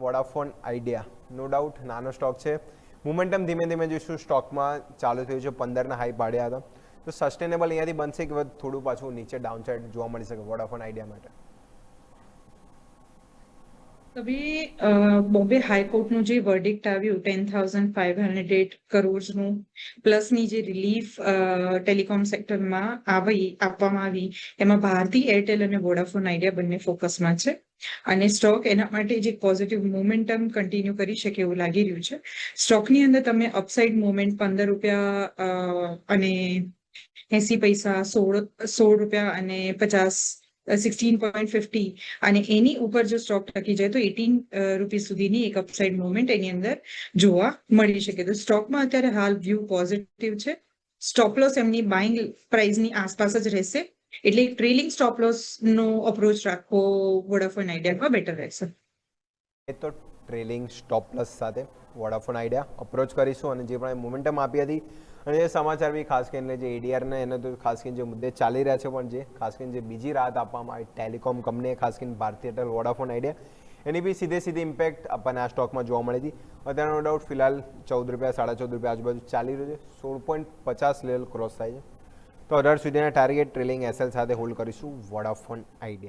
Vodafone idea no doubt નાનો stock છે. Momentum ધીમે ધીમે જોઈશું સ્ટોકમાં ચાલુ થયું છે, 15ના હાઈ પાડ્યા હતા, તો સસ્ટેનેબલ અહીંયાથી બનશે કે થોડું પાછું નીચે ડાઉન સાઇડ જોવા મળી શકે વોડાફોન આઈડિયા માટે? અભી બોમ્બે હાઈકોર્ટનું જે વર્ડિક્ટ આવ્યું 10,508 કરોડનું પ્લસની જે રિલીફ ટેલિકોમ સેક્ટરમાં આપવામાં આવી, એમાં ભારતી એરટેલ અને વોડાફોન આઈડિયા બંને ફોકસમાં છે અને સ્ટોક એના માટે જે પોઝિટિવ મોમેન્ટમ કન્ટિન્યુ કરી શકે એવું લાગી રહ્યું છે. સ્ટોકની અંદર તમે અપસાઇડ મોમેન્ટ 15 રૂપિયા અને 80 પૈસા, 16 રૂપિયા અને 50, 16.50 અને એની ઉપર જો સ્ટોક ટકી જાય તો 18 રૂપીસ સુધીની એક અપસાઇડ મુવમેન્ટ એની અંદર જોવા મળી શકે. તો સ્ટોકમાં અત્યારે હાલ વ્યૂ પોઝિટિવ છે. સ્ટોપ લોસ એમની બાઇંગ પ્રાઇસની આસપાસ જ રહેશે, એટલે ટ્રેલિંગ સ્ટોપ લોસ નો અપ્રોચ રાખવો વોડાફોન આઈડિયામાં બેટર રહેશે. એ તો ટ્રેલિંગ સ્ટોપ પ્લસ સાથે વોડાફોન આઈડિયા અપ્રોચ કરીશું અને જે પણ મોમેન્ટમ આપી હતી અને એ સમાચાર બી ખાસ કરીને જે એડીઆરને એને તો ખાસ કરીને જે મુદ્દે ચાલી રહ્યા છે, પણ જે ખાસ કરીને જે બીજી રાહત આપવામાં આવી ટેલિકોમ કંપનીએ, ખાસ કરીને ભારતી એરટેલ, વોડાફોન આઈડિયા, એની બી સીધી ઇમ્પેક્ટ આપણને આ સ્ટોકમાં જોવા મળી હતી. અત્યારે નો ડાઉટ ફિલહાલ 14 રૂપિયા, 14.5 રૂપિયા આજુબાજુ ચાલી રહ્યું છે. 16.50 લેવલ ક્રોસ થાય છે, તો 18 સુધીના ટાર્ગેટ ટ્રેલિંગ એસએલ સાથે હોલ્ડ કરીશું વોડાફોન આઈડિયા.